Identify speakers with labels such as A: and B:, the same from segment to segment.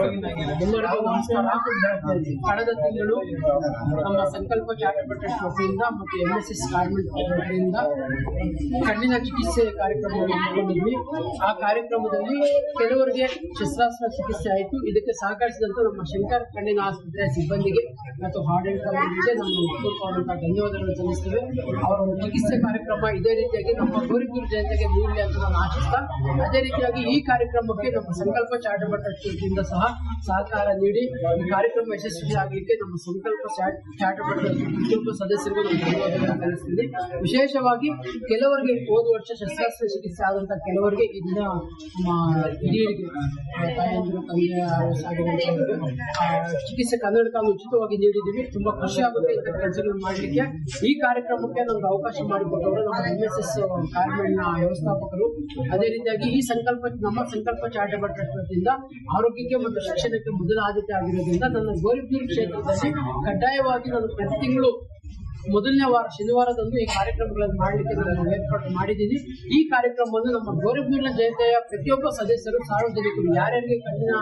A: ಎಲ್ಲರಿಗೂ ನಮಸ್ಕಾರ. ಕಳೆದ ತಿಂಗಳು ನಮ್ಮ ಸಂಕಲ್ಪ ಚಾರಿಟಬಲ್ ಟ್ರಸ್ಟ್ ವತಿಯಿಂದ ಮತ್ತು MSS ಗಾರ್ಮೆಂಟ್ ವತಿಯಿಂದ ಕಣ್ಣಿನ ಚಿಕಿತ್ಸೆ ಕಾರ್ಯಕ್ರಮವನ್ನು ಹಮ್ಮಿಕೊಂಡಿದ್ವಿ. ಆ ಕಾರ್ಯಕ್ರಮದಲ್ಲಿ ಕೆಲವರಿಗೆ ಶಸ್ತ್ರಾಸ್ತ್ರ ಚಿಕಿತ್ಸೆ ಆಯಿತು. ಇದಕ್ಕೆ ಸಹಕರಿಸಿದಂತೆ ನಮ್ಮ ಶಂಕರ್ ಕಣ್ಣಿನ ಆಸ್ಪತ್ರೆಯ ಸಿಬ್ಬಂದಿಗೆ ಮತ್ತು ಆಡಳಿತ ಮಂಡಳಿಗೆ ನಮ್ಮ ಉತ್ಪೂರ್ವವಾದಂತಹ ಧನ್ಯವಾದಗಳನ್ನು ಸಲ್ಲಿಸ್ತೇವೆ. ಅವರ ಚಿಕಿತ್ಸೆ ಕಾರ್ಯಕ್ರಮ ಇದೇ ರೀತಿಯಾಗಿ ನಮ್ಮ ಗೌರಿಬಿದೂರು ಜಯಂತಿಗೆ ನೀಡಲಿ ಅಂತ ನಾನು ಆಶಿಸ್ತಾ, ಅದೇ ರೀತಿಯಾಗಿ ಈ ಕಾರ್ಯಕ್ರಮಕ್ಕೆ ನಮ್ಮ ಸಂಕಲ್ಪ ಚಾರಿಟಬಲ್ ಟ್ರಸ್ಟ್ ವತಿಯಿಂದ ಸಹ ಸಹಕಾರ ನೀಡಿ ಈ ಕಾರ್ಯಕ್ರಮ ಯಶಸ್ವಿಯಾಗಲಿಕ್ಕೆ ನಮ್ಮ ಸಂಕಲ್ಪ ಚಾರಿಟಬಲ್ ಟ್ರಸ್ಟ್ ಪ್ರತಿಯೊಬ್ಬ ಸದಸ್ಯರಿಗೂ ನಾನು ಧನ್ಯವಾದಗಳನ್ನು ಸಲ್ಲಿಸ್ತೀನಿ. ವಿಶೇಷವಾಗಿ ಕೆಲವರಿಗೆ ಹೋದ ವರ್ಷ ಶಸ್ತ್ರಾಸ್ತ್ರ ಚಿಕಿತ್ಸೆ ಆದಂತಹ ಕೆಲವರಿಗೆ ಈ ದಿನ ಹಿರಿಯರಿಗೆ ತಾಯಂದಿರು ತಂದೆ ಚಿಕಿತ್ಸೆ ಕನ್ನಡಕವನ್ನು ಉಚಿತವಾಗಿ ನೀಡಿದ್ದೀವಿ. ತುಂಬಾ ಖುಷಿ ಆಗುತ್ತೆ ಇಂಥ ಕೆಲಸಗಳನ್ನು ಮಾಡಲಿಕ್ಕೆ. ಈ ಕಾರ್ಯಕ್ರಮಕ್ಕೆ ನಮ್ಗೆ ಅವಕಾಶ ಮಾಡಿಕೊಟ್ಟವರು ನಮ್ಮ MSS ಗಾರ್ಮೆಂಟ್ನ ವ್ಯವಸ್ಥಾಪಕರು. ಅದೇ ರೀತಿಯಾಗಿ ಈ ನಮ್ಮ ಸಂಕಲ್ಪ ಚಾರಿಟಬಲ್ ಟ್ರಸ್ಟ್ ವತಿಯಿಂದ ಆರೋಗ್ಯಕ್ಕೆ ಮತ್ತು ಶಿಕ್ಷಣಕ್ಕೆ ಮೊದಲ ಆದ್ಯತೆ ಆಗಿರೋದ್ರಿಂದ ನನ್ನ ಗೌರಿಬಿದೂರು ಕ್ಷೇತ್ರದಲ್ಲಿ ಕಡ್ಡಾಯವಾಗಿ ನಾನು ಪ್ರತಿ ತಿಂಗಳು ಮೊದಲನೇ ವಾರ ಶನಿವಾರದಂದು ಈ ಕಾರ್ಯಕ್ರಮಗಳನ್ನು ಮಾಡಲಿಕ್ಕೆ ನಾನು ಏರ್ಪಾಡು ಮಾಡಿದ್ದೀನಿ. ಈ ಕಾರ್ಯಕ್ರಮವನ್ನು ನಮ್ಮ ಗೌರಿಬಿದೂರಿನ ಜಯಂತಿಯ ಪ್ರತಿಯೊಬ್ಬ ಸದಸ್ಯರು, ಸಾರ್ವಜನಿಕರು ಯಾರ್ಯಾರಿಗೆ ಕಣ್ಣಿನ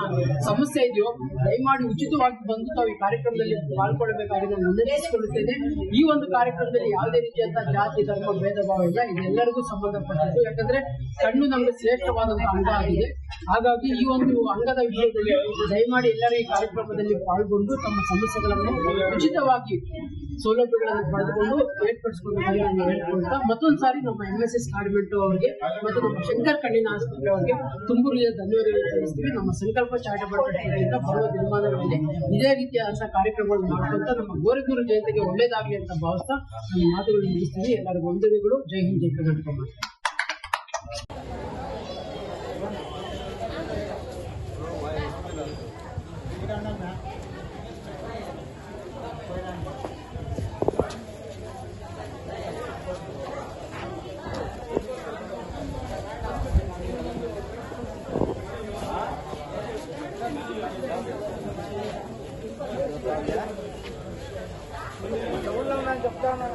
A: ಸಮಸ್ಯೆ ಇದೆಯೋ ದಯಮಾಡಿ ಉಚಿತವಾಗಿ ಬಂದು ತಾವು ಈ ಕಾರ್ಯಕ್ರಮದಲ್ಲಿ ಪಾಲ್ಗೊಳ್ಳಬೇಕಾಗಿ ನಾನು ವಿನಂತಿಸಿಕೊಳ್ಳುತ್ತೇನೆ. ಈ ಒಂದು ಕಾರ್ಯಕ್ರಮದಲ್ಲಿ ಯಾವುದೇ ರೀತಿಯಂತಹ ಜಾತಿ ಧರ್ಮ ಭೇದ ಭಾವ ಇಲ್ಲ, ಇದೆಲ್ಲರಿಗೂ ಸಂಬಂಧಪಟ್ಟದ್ದು. ಯಾಕಂದ್ರೆ ಕಣ್ಣು ನಮಗೆ ಶ್ರೇಷ್ಠವಾದಂತಹ ಅಂಗ ಆಗಿದೆ. ಹಾಗಾಗಿ ಈ ಒಂದು ಅಂಗದ ವಿಷಯದಲ್ಲಿ ದಯಮಾಡಿ ಎಲ್ಲರೂ ಈ ಕಾರ್ಯಕ್ರಮದಲ್ಲಿ ಪಾಲ್ಗೊಂಡು ತಮ್ಮ ಸಮಸ್ಯೆಗಳನ್ನು ಉಚಿತವಾಗಿ ಸೌಲಭ್ಯಗಳನ್ನು ಪಡೆದುಕೊಂಡು ಏರ್ಪಡಿಸಿಕೊಳ್ಳುವುದಾಗಿ ನಾನು ಹೇಳ್ಕೊಳ್ತಾ, ಮತ್ತೊಂದು ಸಾರಿ ನಮ್ಮ MSS ಗಾರ್ಮೆಂಟ್ ಅವರಿಗೆ ಮತ್ತು ನಮ್ಮ ಶಂಕರ್ ಕಣ್ಣಿನ ಆಸ್ಪತ್ರೆ ಅವರಿಗೆ ತುಂಬುರಿಯ ಧನ್ಯವಾದಗಳನ್ನು ಸಲ್ಲಿಸ್ತೀವಿ. ನಮ್ಮ ಸಂಕಲ್ಪ ಚಾರಿಟಬಲ್ ಟ್ರಸ್ಟ್ ಬರುವ ದಿನಮಾನಗಳಲ್ಲಿ ಇದೇ ರೀತಿಯಾದಂತಹ ಕಾರ್ಯಕ್ರಮಗಳನ್ನು ಮಾಡ್ಕೊಂತ ನಮ್ಮ ಗೌರಿಬಿದೂರು ಜಯಂತಿಗೆ ಒಳ್ಳೇದಾಗಲಿ ಅಂತ ಭಾವಿಸ್ತಾ ನಮ್ಮ ಮಾತುಗಳನ್ನು ಮುಗಿಸ್ತೀವಿ. ಎಲ್ಲರಿಗೂ ವಂದನೆಗಳು. ಜೈ ಹಿಂದ್, ಜೈ ಕರ್ನಾಟಕ.
B: చెప్తాను